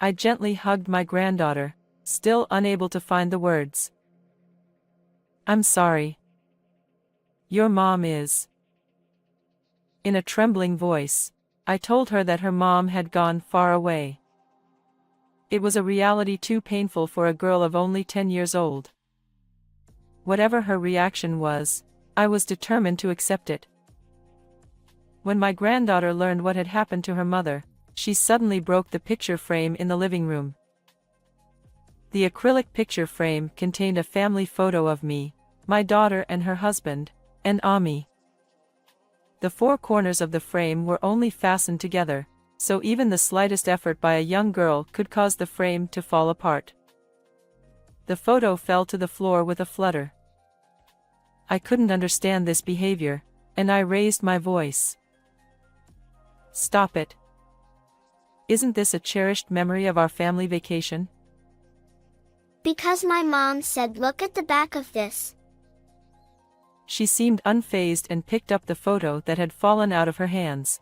I gently hugged my granddaughter, still unable to find the words. I'm sorry. Your mom is. In a trembling voice, I told her that her mom had gone far away. It was a reality too painful for a girl of only 10 years old. Whatever her reaction was, I was determined to accept it. When my granddaughter learned what had happened to her mother, she suddenly broke the picture frame in the living room. The acrylic picture frame contained a family photo of me, my daughter and her husband, and Ami. The four corners of the frame were only fastened together, so even the slightest effort by a young girl could cause the frame to fall apart. The photo fell to the floor with a flutter. I couldn't understand this behavior, and I raised my voice. Stop it. Isn't this a cherished memory of our family vacation? Because my mom said look at the back of this. She seemed unfazed and picked up the photo that had fallen out of her hands.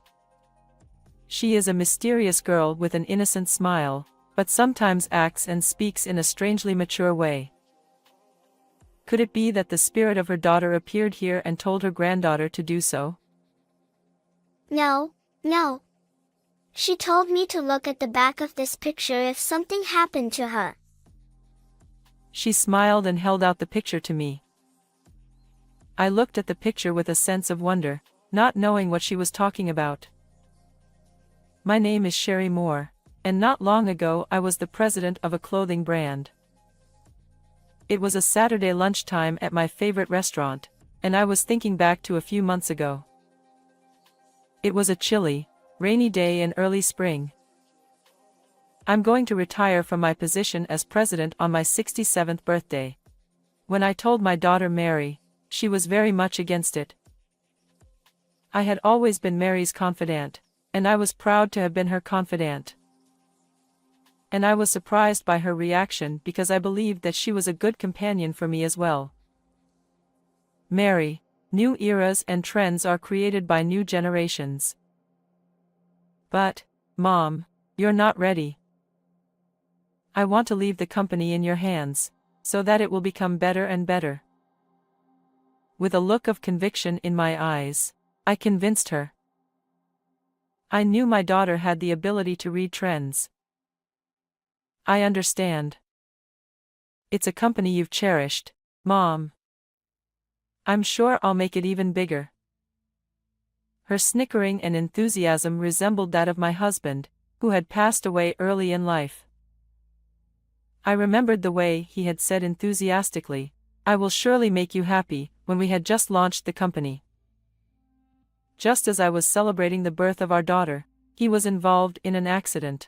She is a mysterious girl with an innocent smile, but sometimes acts and speaks in a strangely mature way. Could it be that the spirit of her daughter appeared here and told her granddaughter to do so? No. She told me to look at the back of this picture if something happened to her. She smiled and held out the picture to me. I looked at the picture with a sense of wonder, not knowing what she was talking about. My name is Sherry Moore, and not long ago I was the president of a clothing brand. It was a Saturday lunchtime at my favorite restaurant, and I was thinking back to a few months ago. It was a chilly, rainy day in early spring. I'm going to retire from my position as president on my 67th birthday. When I told my daughter Mary, she was very much against it. I had always been Mary's confidant, and I was proud to have been her confidant. And I was surprised by her reaction because I believed that she was a good companion for me as well. Mary, new eras and trends are created by new generations. But, Mom, you're not ready. I want to leave the company in your hands, so that it will become better and better. With a look of conviction in my eyes, I convinced her. I knew my daughter had the ability to read trends. I understand. It's a company you've cherished, Mom. I'm sure I'll make it even bigger. Her snickering and enthusiasm resembled that of my husband, who had passed away early in life. I remembered the way he had said enthusiastically, "I will surely make you happy," when we had just launched the company. Just as I was celebrating the birth of our daughter, he was involved in an accident.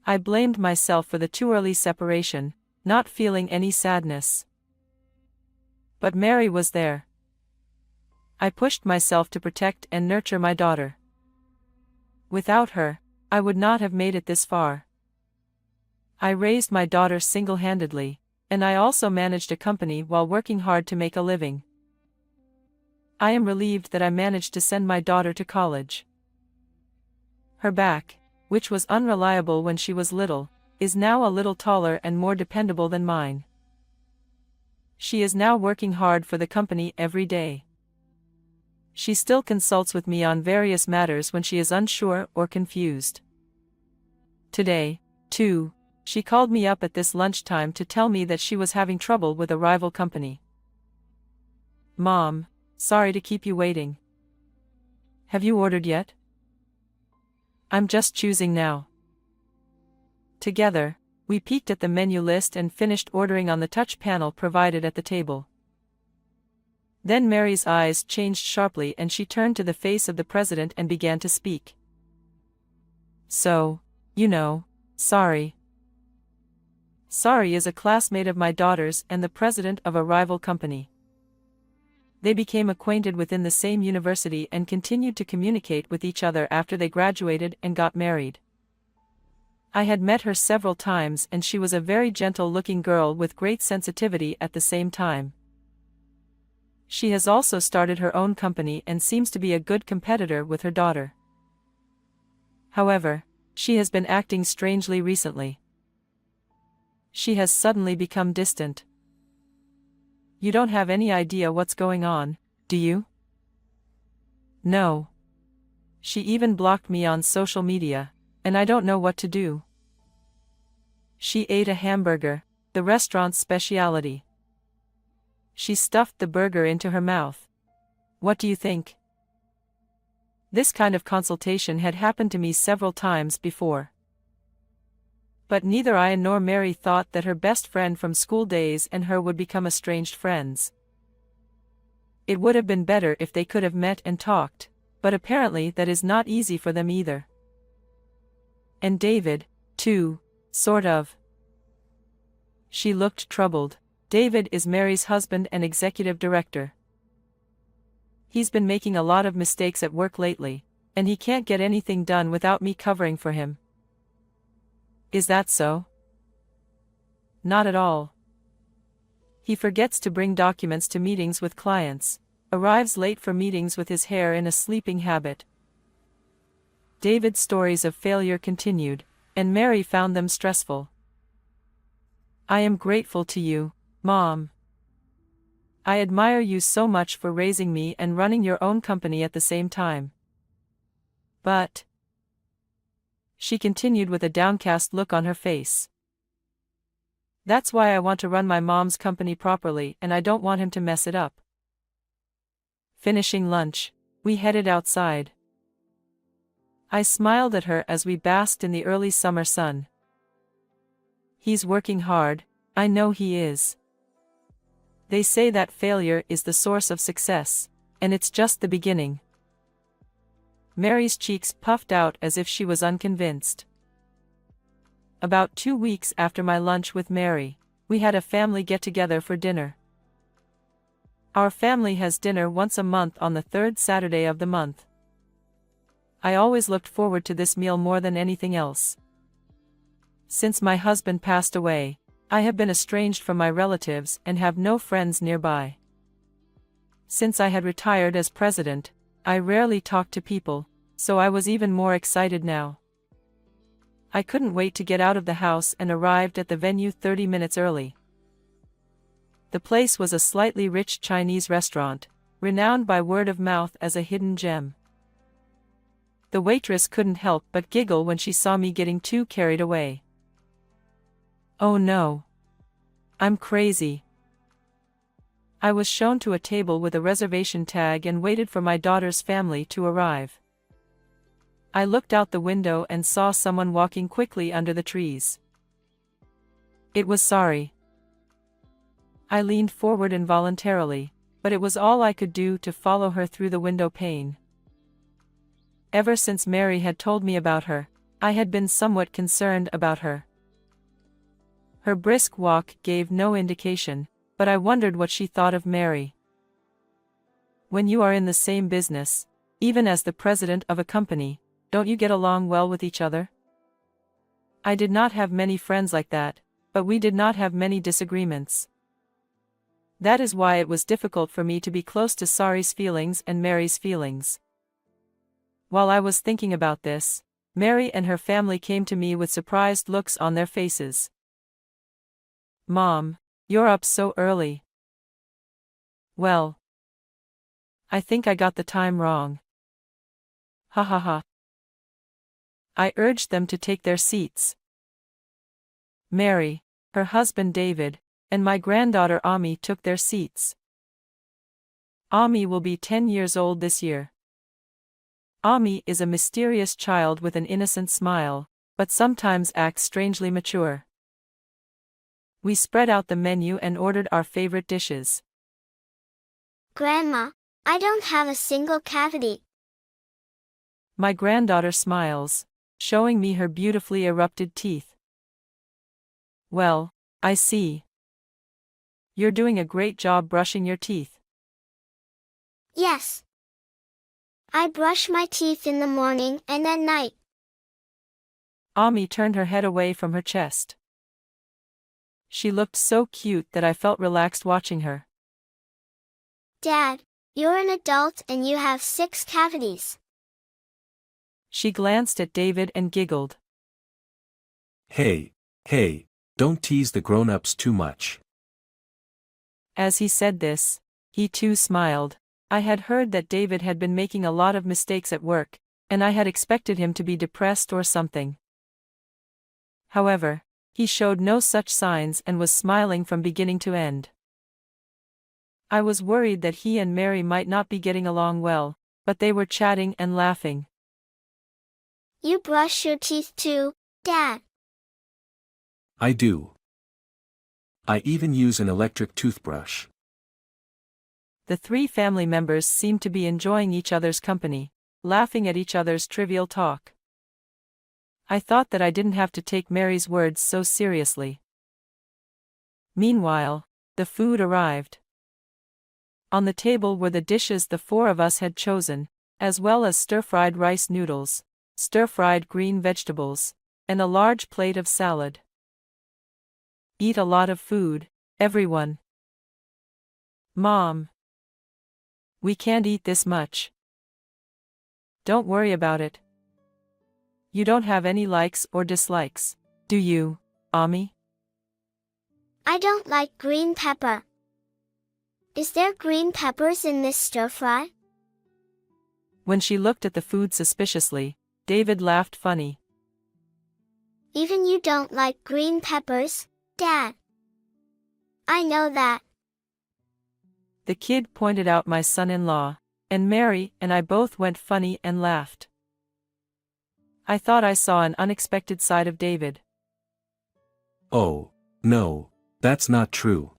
I blamed myself for the too early separation, not feeling any sadness. But Mary was there. I pushed myself to protect and nurture my daughter. Without her, I would not have made it this far. I raised my daughter single-handedly, and I also managed a company while working hard to make a living. I am relieved that I managed to send my daughter to college. Her back, which was unreliable when she was little, is now a little taller and more dependable than mine. She is now working hard for the company every day. She still consults with me on various matters when she is unsure or confused. Today, too, she called me up at this lunchtime to tell me that she was having trouble with a rival company. "Mom, sorry to keep you waiting. Have you ordered yet?" "I'm just choosing now." Together, we peeked at the menu list and finished ordering on the touch panel provided at the table. Then Mary's eyes changed sharply and she turned to the face of the president and began to speak. "So, sorry. Sorry is a classmate of my daughter's and the president of a rival company. They became acquainted within the same university and continued to communicate with each other after they graduated and got married. I had met her several times and she was a very gentle-looking girl with great sensitivity at the same time. She has also started her own company and seems to be a good competitor with her daughter. However, She has been acting strangely recently. She has suddenly become distant. You don't have any idea what's going on, do you? No. She even blocked me on social media, and I don't know what to do. She ate a hamburger, the restaurant's specialty. She stuffed the burger into her mouth. What do you think? This kind of consultation had happened to me several times before. But neither I nor Mary thought that her best friend from school days and her would become estranged friends. It would have been better if they could have met and talked, but apparently that is not easy for them either. And David, too, sort of. She looked troubled. David is Mary's husband and executive director. He's been making a lot of mistakes at work lately, and he can't get anything done without me covering for him. Is that so? Not at all. He forgets to bring documents to meetings with clients, arrives late for meetings with his hair in a sleeping habit. David's stories of failure continued, and Mary found them stressful. I am grateful to you, Mom. I admire you so much for raising me and running your own company at the same time. But, she continued with a downcast look on her face, that's why I want to run my mom's company properly and I don't want him to mess it up. Finishing lunch, we headed outside. I smiled at her as we basked in the early summer sun. He's working hard, I know he is. They say that failure is the source of success, and it's just the beginning. Mary's cheeks puffed out as if she was unconvinced. About 2 weeks after my lunch with Mary, we had a family get-together for dinner. Our family has dinner once a month on the third Saturday of the month. I always looked forward to this meal more than anything else. Since my husband passed away, I have been estranged from my relatives and have no friends nearby. Since I had retired as president, I rarely talked to people, so I was even more excited now. I couldn't wait to get out of the house and arrived at the venue 30 minutes early. The place was a slightly rich Chinese restaurant, renowned by word of mouth as a hidden gem. The waitress couldn't help but giggle when she saw me getting too carried away. Oh no. I'm crazy. I was shown to a table with a reservation tag and waited for my daughter's family to arrive. I looked out the window and saw someone walking quickly under the trees. It was Sari. I leaned forward involuntarily, but it was all I could do to follow her through the window pane. Ever since Mary had told me about her, I had been somewhat concerned about her. Her brisk walk gave no indication, but I wondered what she thought of Mary. When you are in the same business, even as the president of a company, don't you get along well with each other? I did not have many friends like that, but we did not have many disagreements. That is why it was difficult for me to be close to Sari's feelings and Mary's feelings. While I was thinking about this, Mary and her family came to me with surprised looks on their faces. Mom, you're up so early. Well, I think I got the time wrong. Ha ha ha. I urged them to take their seats. Mary, her husband David, and my granddaughter Ami took their seats. Ami will be 10 years old this year. Ami is a mysterious child with an innocent smile, but sometimes acts strangely mature. We spread out the menu and ordered our favorite dishes. Grandma, I don't have a single cavity. My granddaughter smiles, showing me her beautifully erupted teeth. Well, I see. You're doing a great job brushing your teeth. Yes. I brush my teeth in the morning and at night. Ami turned her head away from her chest. She looked so cute that I felt relaxed watching her. Dad, you're an adult and you have 6 cavities. She glanced at David and giggled. Hey, hey, don't tease the grown-ups too much. As he said this, he too smiled. I had heard that David had been making a lot of mistakes at work, and I had expected him to be depressed or something. However, he showed no such signs and was smiling from beginning to end. I was worried that he and Mary might not be getting along well, but they were chatting and laughing. You brush your teeth too, Dad. I do. I even use an electric toothbrush. The three family members seemed to be enjoying each other's company, laughing at each other's trivial talk. I thought that I didn't have to take Mary's words so seriously. Meanwhile, the food arrived. On the table were the dishes the four of us had chosen, as well as stir-fried rice noodles, stir-fried green vegetables, and a large plate of salad. Eat a lot of food, everyone. Mom. We can't eat this much. Don't worry about it. You don't have any likes or dislikes, do you, Ami? I don't like green pepper. Is there green peppers in this stir-fry? When she looked at the food suspiciously, David laughed funny. Even you don't like green peppers, Dad. I know that. The kid pointed out my son-in-law, and Mary and I both went funny and laughed. I thought I saw an unexpected side of David. Oh, no, that's not true.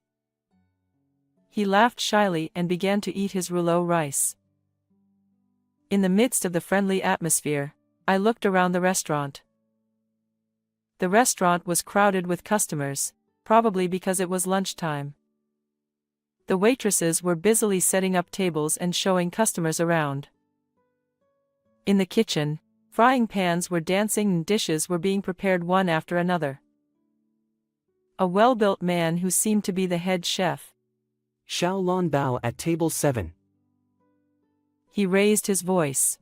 He laughed shyly and began to eat his rouleau rice. In the midst of the friendly atmosphere, I looked around the restaurant. The restaurant was crowded with customers, probably because it was lunchtime. The waitresses were busily setting up tables and showing customers around. In the kitchen, frying pans were dancing and dishes were being prepared one after another. A well-built man who seemed to be the head chef. Xiao Lan Bao at table 7. He raised his voice.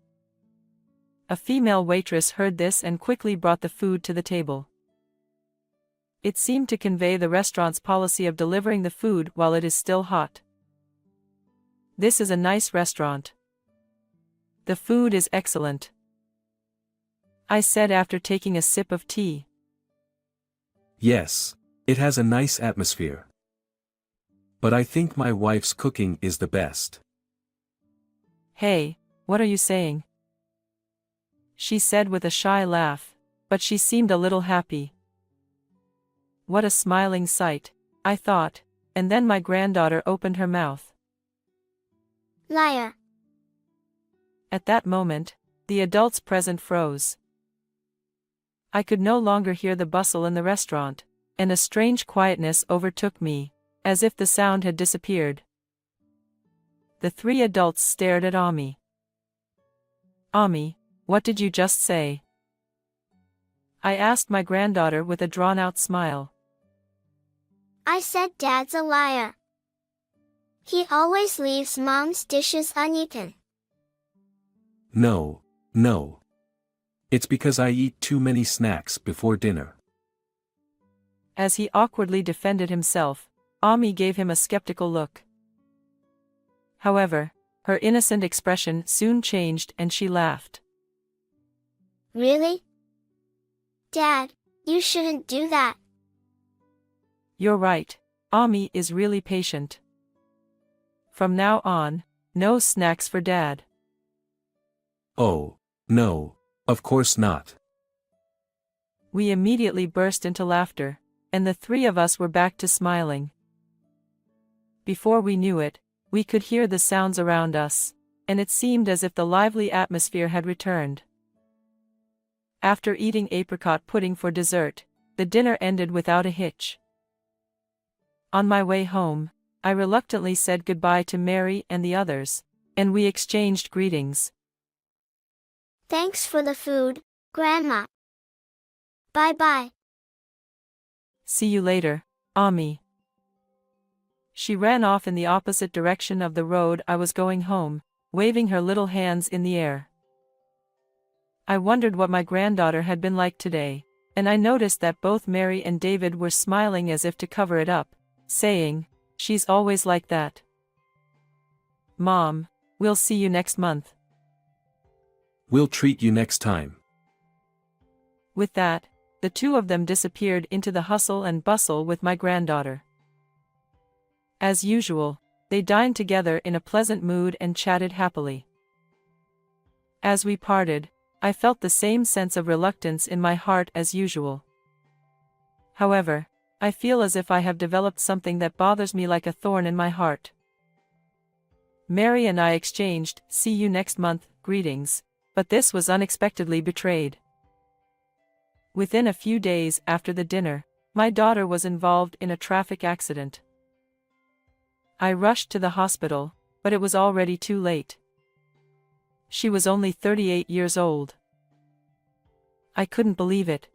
A female waitress heard this and quickly brought the food to the table. It seemed to convey the restaurant's policy of delivering the food while it is still hot. This is a nice restaurant. The food is excellent, I said after taking a sip of tea. Yes, it has a nice atmosphere. But I think my wife's cooking is the best. Hey, what are you saying? She said with a shy laugh, but she seemed a little happy. What a smiling sight, I thought, and then my granddaughter opened her mouth. Liar. At that moment, the adults present froze. I could no longer hear the bustle in the restaurant, and a strange quietness overtook me, as if the sound had disappeared. The three adults stared at Ami. Ami, what did you just say? I asked my granddaughter with a drawn-out smile. I said Dad's a liar. He always leaves Mom's dishes uneaten. No, no. It's because I eat too many snacks before dinner. As he awkwardly defended himself, Ami gave him a skeptical look. However, her innocent expression soon changed and she laughed. Really? Dad, you shouldn't do that. You're right, Ami is really patient. From now on, no snacks for Dad. Oh, no, of course not. We immediately burst into laughter, and the three of us were back to smiling. Before we knew it, we could hear the sounds around us, and it seemed as if the lively atmosphere had returned. After eating apricot pudding for dessert, the dinner ended without a hitch. On my way home, I reluctantly said goodbye to Mary and the others, and we exchanged greetings. Thanks for the food, Grandma. Bye-bye. See you later, Ami. She ran off in the opposite direction of the road I was going home, waving her little hands in the air. I wondered what my granddaughter had been like today, and I noticed that both Mary and David were smiling as if to cover it up, saying, "She's always like that. Mom, we'll see you next month." We'll treat you next time. With that, the two of them disappeared into the hustle and bustle with my granddaughter. As usual, they dined together in a pleasant mood and chatted happily. As we parted, I felt the same sense of reluctance in my heart as usual. However, I feel as if I have developed something that bothers me like a thorn in my heart. Mary and I exchanged "see you next month" greetings, but this was unexpectedly betrayed. Within a few days after the dinner, my daughter was involved in a traffic accident. I rushed to the hospital, but it was already too late. She was only 38 years old. I couldn't believe it.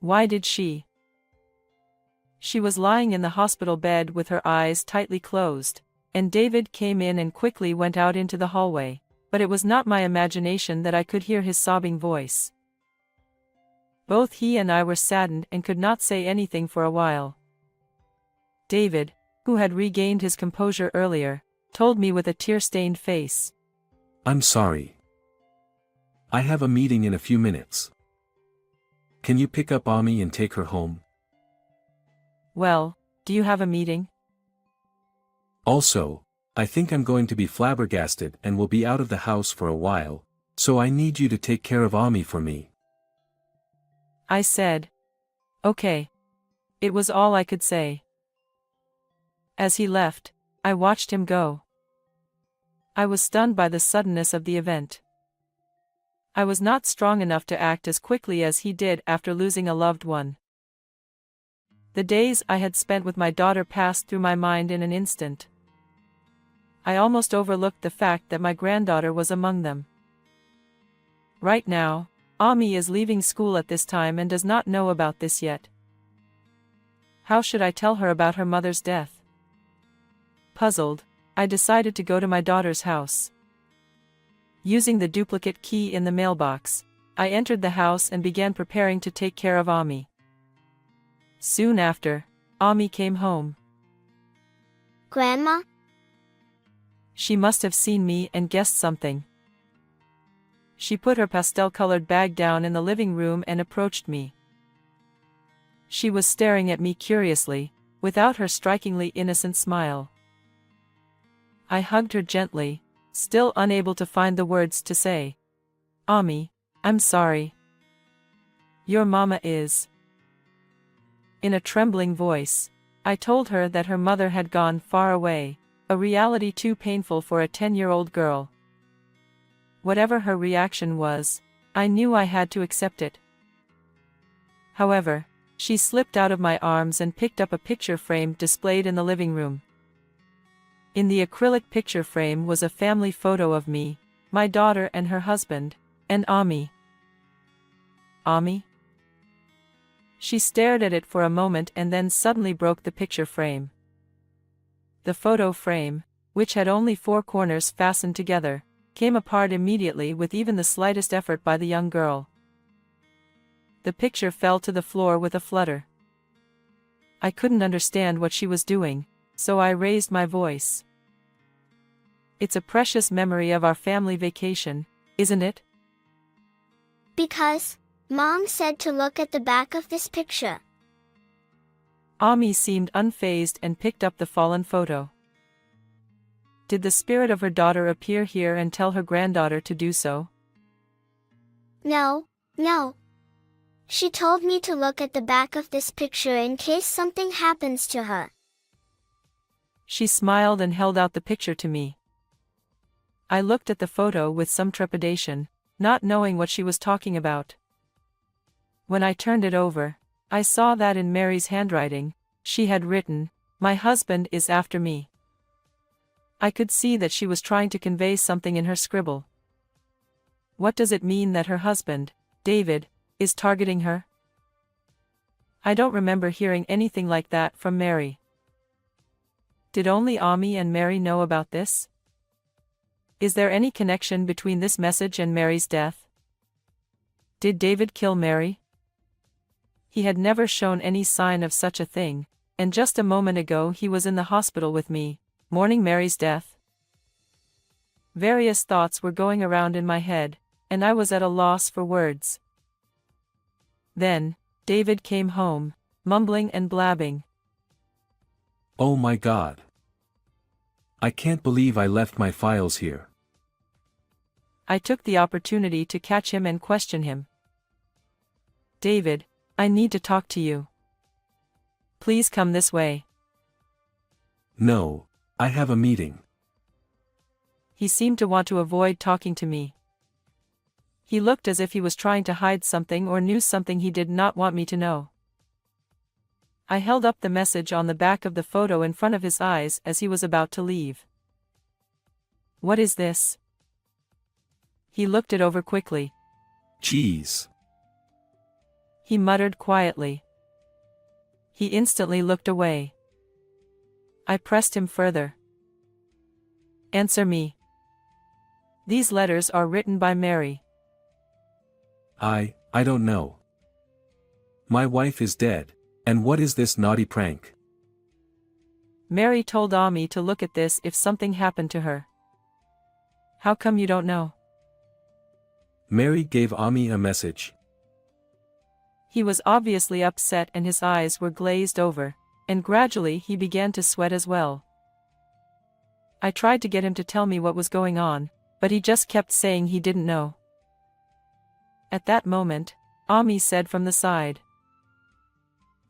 Why did she? She was lying in the hospital bed with her eyes tightly closed, and David came in and quickly went out into the hallway, but it was not my imagination that I could hear his sobbing voice. Both he and I were saddened and could not say anything for a while. David, who had regained his composure earlier, told me with a tear-stained face, "I'm sorry. I have a meeting in a few minutes. Can you pick up Ami and take her home? Well, do you have a meeting? Also, I think I'm going to be flabbergasted and will be out of the house for a while, so I need you to take care of Ami for me." I said. "Okay." It was all I could say. As he left, I watched him go. I was stunned by the suddenness of the event. I was not strong enough to act as quickly as he did after losing a loved one. The days I had spent with my daughter passed through my mind in an instant. I almost overlooked the fact that my granddaughter was among them. Right now, Ami is leaving school at this time and does not know about this yet. How should I tell her about her mother's death? Puzzled, I decided to go to my daughter's house. Using the duplicate key in the mailbox, I entered the house and began preparing to take care of Ami. Soon after, Ami came home. Grandma? She must have seen me and guessed something. She put her pastel-colored bag down in the living room and approached me. She was staring at me curiously, without her strikingly innocent smile. I hugged her gently, still unable to find the words to say, "Ami, I'm sorry. Your mama is." In a trembling voice, I told her that her mother had gone far away, a reality too painful for a 10-year-old girl. Whatever her reaction was, I knew I had to accept it. However, she slipped out of my arms and picked up a picture frame displayed in the living room. In the acrylic picture frame was a family photo of me, my daughter and her husband, and Ami. Ami? She stared at it for a moment and then suddenly broke the picture frame. The photo frame, which had only 4 corners fastened together, came apart immediately with even the slightest effort by the young girl. The picture fell to the floor with a flutter. I couldn't understand what she was doing, so I raised my voice. "It's a precious memory of our family vacation, isn't it?" Because Mom said to look at the back of this picture. Ami seemed unfazed and picked up the fallen photo. Did the spirit of her daughter appear here and tell her granddaughter to do so? No. She told me to look at the back of this picture in case something happens to her. She smiled and held out the picture to me. I looked at the photo with some trepidation, not knowing what she was talking about. When I turned it over, I saw that in Mary's handwriting, she had written, "My husband is after me." I could see that she was trying to convey something in her scribble. What does it mean that her husband, David, is targeting her? I don't remember hearing anything like that from Mary. Did only Ami and Mary know about this? Is there any connection between this message and Mary's death? Did David kill Mary? He had never shown any sign of such a thing, and just a moment ago he was in the hospital with me, mourning Mary's death. Various thoughts were going around in my head, and I was at a loss for words. Then, David came home, mumbling and blabbing. Oh my God. I can't believe I left my files here. I took the opportunity to catch him and question him. David, I need to talk to you. Please come this way. No, I have a meeting. He seemed to want to avoid talking to me. He looked as if he was trying to hide something or knew something he did not want me to know. I held up the message on the back of the photo in front of his eyes as he was about to leave. What is this? He looked it over quickly. Jeez. He muttered quietly. He instantly looked away. I pressed him further. Answer me. These letters are written by Mary. I don't know. My wife is dead, and what is this naughty prank? Mary told Ami to look at this if something happened to her. How come you don't know? Mary gave Ami a message. He was obviously upset and his eyes were glazed over, and gradually he began to sweat as well. I tried to get him to tell me what was going on, but he just kept saying he didn't know. At that moment, Ami said from the side.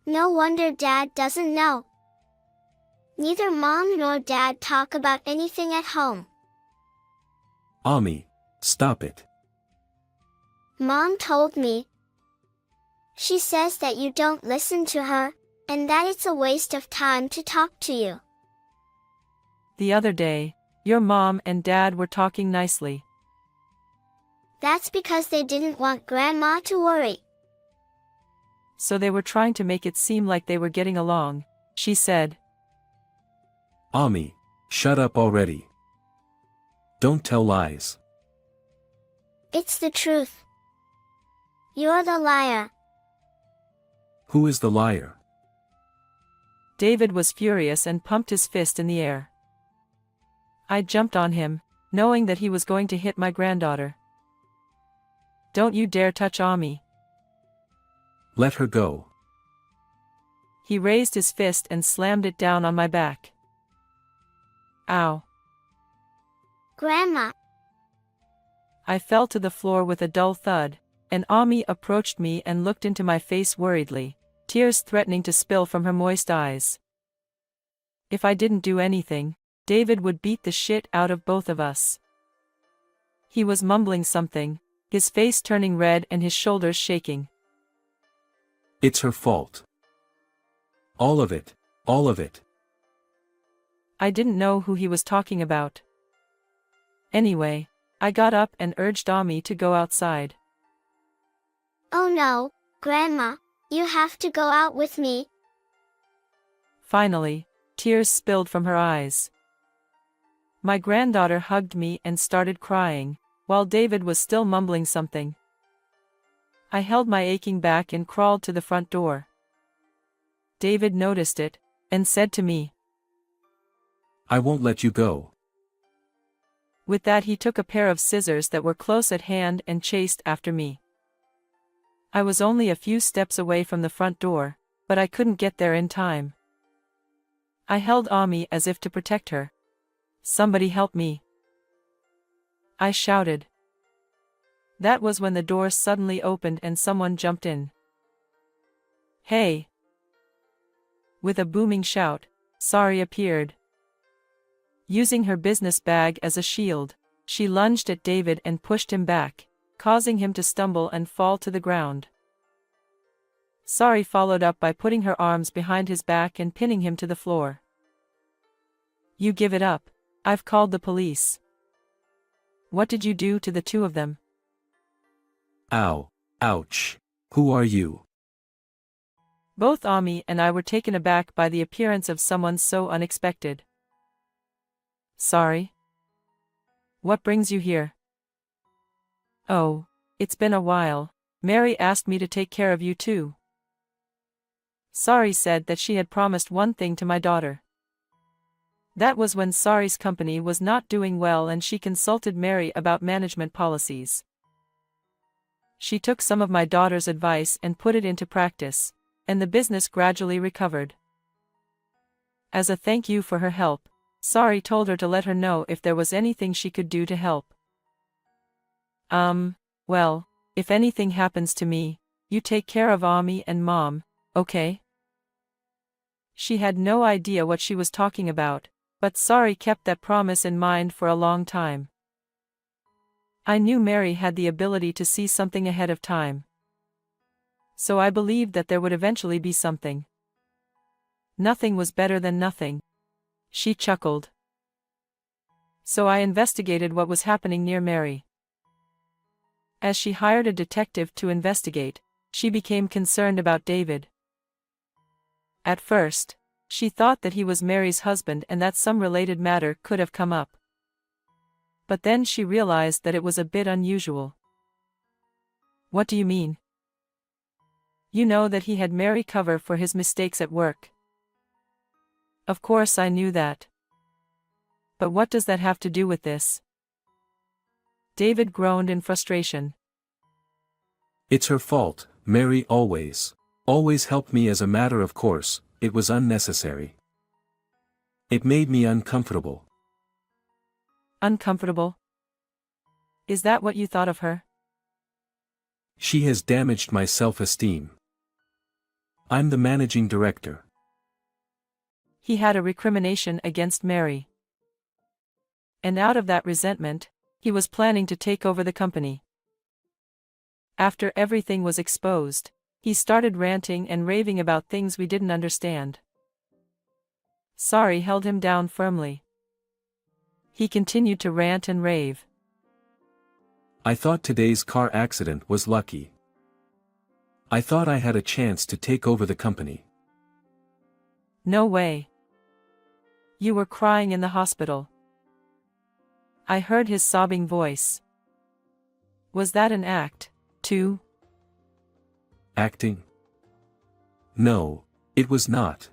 No wonder Dad doesn't know. Neither Mom nor Dad talk about anything at home. Ami, stop it. Mom told me. She says that you don't listen to her, and that it's a waste of time to talk to you. The other day, your mom and dad were talking nicely. That's because they didn't want Grandma to worry. So they were trying to make it seem like they were getting along, she said. Ami, shut up already. Don't tell lies. It's the truth. You're the liar. Who is the liar? David was furious and pumped his fist in the air. I jumped on him, knowing that he was going to hit my granddaughter. Don't you dare touch Ami. Let her go. He raised his fist and slammed it down on my back. Ow. Grandma. I fell to the floor with a dull thud, and Ami approached me and looked into my face worriedly, tears threatening to spill from her moist eyes. If I didn't do anything, David would beat the shit out of both of us. He was mumbling something, his face turning red and his shoulders shaking. It's her fault. All of it, all of it. I didn't know who he was talking about. Anyway, I got up and urged Ami to go outside. Oh no, Grandma, you have to go out with me. Finally, tears spilled from her eyes. My granddaughter hugged me and started crying, while David was still mumbling something. I held my aching back and crawled to the front door. David noticed it, and said to me, I won't let you go. With that he took a pair of scissors that were close at hand and chased after me. I was only a few steps away from the front door, but I couldn't get there in time. I held Ami as if to protect her. Somebody help me. I shouted. That was when the door suddenly opened and someone jumped in. Hey! With a booming shout, Sari appeared. Using her business bag as a shield, she lunged at David and pushed him back, causing him to stumble and fall to the ground. Sari followed up by putting her arms behind his back and pinning him to the floor. You give it up. I've called the police. What did you do to the two of them? Ow, ouch. Who are you? Both Ami and I were taken aback by the appearance of someone so unexpected. Sorry. What brings you here? Oh, it's been a while. Mary asked me to take care of you too. Sari said that she had promised one thing to my daughter. That was when Sari's company was not doing well and she consulted Mary about management policies. She took some of my daughter's advice and put it into practice, and the business gradually recovered. As a thank you for her help, Sari told her to let her know if there was anything she could do to help. Well, if anything happens to me, you take care of Ami and Mom, okay? She had no idea what she was talking about, but Sari kept that promise in mind for a long time. I knew Mary had the ability to see something ahead of time. So I believed that there would eventually be something. Nothing was better than nothing. She chuckled. So I investigated what was happening near Mary. As she hired a detective to investigate, she became concerned about David. At first, she thought that he was Mary's husband and that some related matter could have come up. But then she realized that it was a bit unusual. What do you mean? You know that he had Mary cover for his mistakes at work. Of course I knew that. But what does that have to do with this? David groaned in frustration. It's her fault. Mary always helped me as a matter of course. It was unnecessary. It made me uncomfortable. Uncomfortable? Is that what you thought of her? She has damaged my self-esteem. I'm the managing director. He had a recrimination against Mary. And out of that resentment, he was planning to take over the company. After everything was exposed, he started ranting and raving about things we didn't understand. Sari held him down firmly. He continued to rant and rave. I thought today's car accident was lucky. I thought I had a chance to take over the company. No way. You were crying in the hospital. I heard his sobbing voice. Was that an act, too? Acting? No, it was not.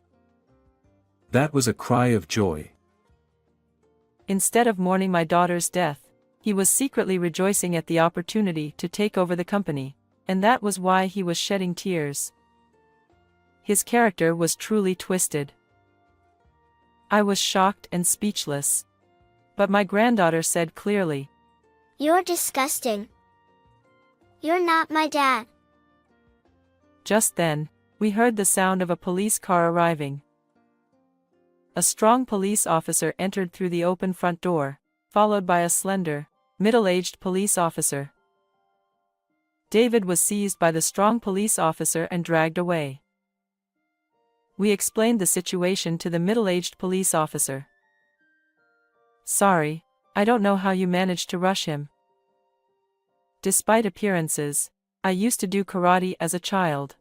That was a cry of joy. Instead of mourning my daughter's death, he was secretly rejoicing at the opportunity to take over the company, and that was why he was shedding tears. His character was truly twisted. I was shocked and speechless. But my granddaughter said clearly, You're disgusting. You're not my dad. Just then, we heard the sound of a police car arriving. A strong police officer entered through the open front door, followed by a slender, middle-aged police officer. David was seized by the strong police officer and dragged away. We explained the situation to the middle-aged police officer. Sorry, I don't know how you managed to rush him. Despite appearances, I used to do karate as a child.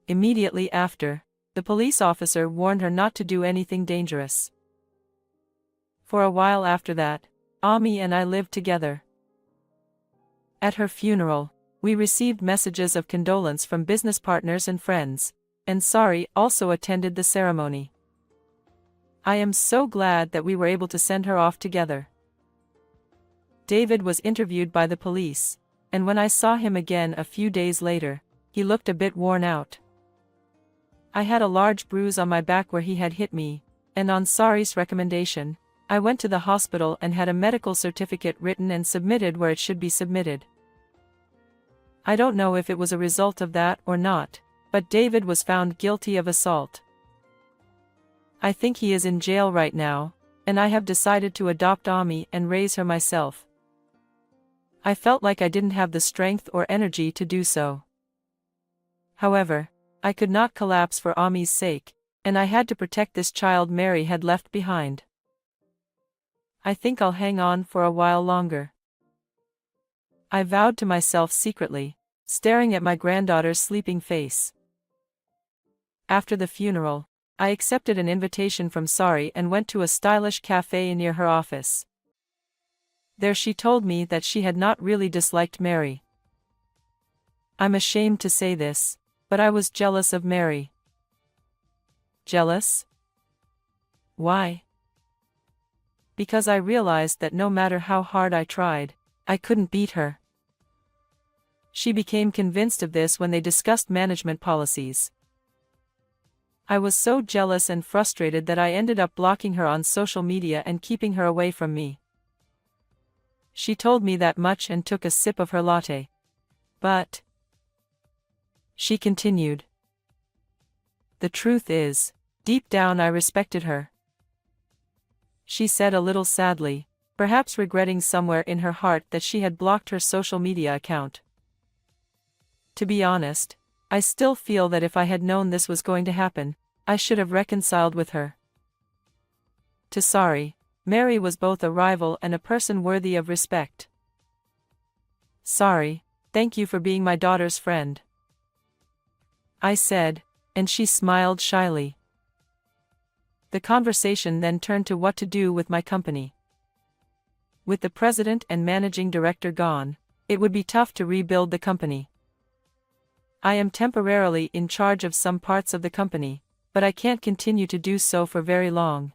Immediately after, the police officer warned her not to do anything dangerous. For a while after that, Ami and I lived together. At her funeral, we received messages of condolence from business partners and friends, and Sari also attended the ceremony. I am so glad that we were able to send her off together. David was interviewed by the police, and when I saw him again a few days later, he looked a bit worn out. I had a large bruise on my back where he had hit me, and on Sari's recommendation, I went to the hospital and had a medical certificate written and submitted where it should be submitted. I don't know if it was a result of that or not, but David was found guilty of assault. I think he is in jail right now, and I have decided to adopt Ami and raise her myself. I felt like I didn't have the strength or energy to do so. However, I could not collapse for Ami's sake, and I had to protect this child Mary had left behind. I think I'll hang on for a while longer. I vowed to myself secretly, staring at my granddaughter's sleeping face. After the funeral, I accepted an invitation from Sari and went to a stylish cafe near her office. There she told me that she had not really disliked Mary. I'm ashamed to say this, But I was jealous of Mary. Jealous? Why? Because I realized that no matter how hard I tried, I couldn't beat her. She became convinced of this when they discussed management policies. I was so jealous and frustrated that I ended up blocking her on social media and keeping her away from me. She told me that much and took a sip of her latte. But, she continued, the truth is, deep down I respected her. She said a little sadly, perhaps regretting somewhere in her heart that she had blocked her social media account. To be honest, I still feel that if I had known this was going to happen, I should have reconciled with her. Sorry, Mary was both a rival and a person worthy of respect. Sorry, thank you for being my daughter's friend, I said, and she smiled shyly. The conversation then turned to what to do with my company. With the president and managing director gone, it would be tough to rebuild the company. I am temporarily in charge of some parts of the company, but I can't continue to do so for very long.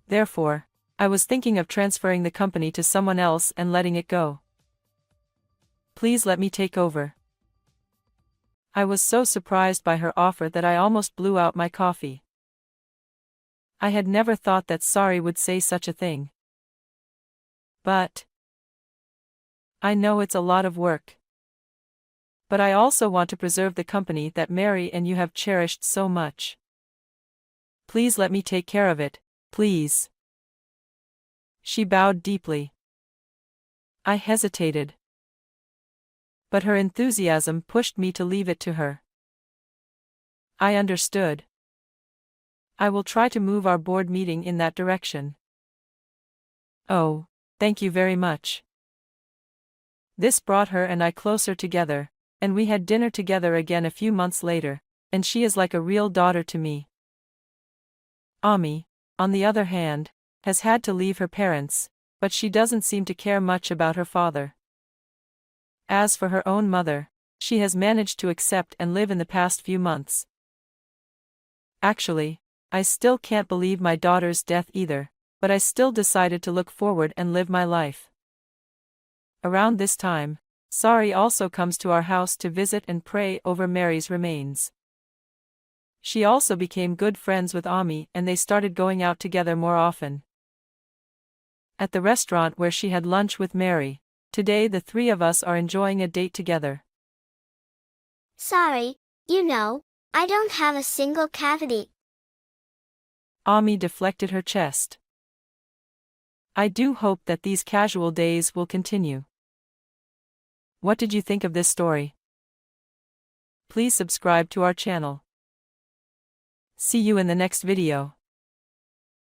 Therefore, I was thinking of transferring the company to someone else and letting it go. Please let me take over. I was so surprised by her offer that I almost blew out my coffee. I had never thought that Sari would say such a thing. But I know it's a lot of work. But I also want to preserve the company that Mary and you have cherished so much. Please let me take care of it, please. She bowed deeply. I hesitated. But her enthusiasm pushed me to leave it to her. I understood. I will try to move our board meeting in that direction. Oh, thank you very much. This brought her and I closer together, and we had dinner together again a few months later, and she is like a real daughter to me. Ami, on the other hand, has had to leave her parents, but she doesn't seem to care much about her father. As for her own mother, she has managed to accept and live in the past few months. Actually, I still can't believe my daughter's death either, but I still decided to look forward and live my life. Around this time, Sari also comes to our house to visit and pray over Mary's remains. She also became good friends with Ami and they started going out together more often. At the restaurant where she had lunch with Mary, today the three of us are enjoying a date together. Sorry, I don't have a single cavity. Ami deflected her chest. I do hope that these casual days will continue. What did you think of this story? Please subscribe to our channel. See you in the next video.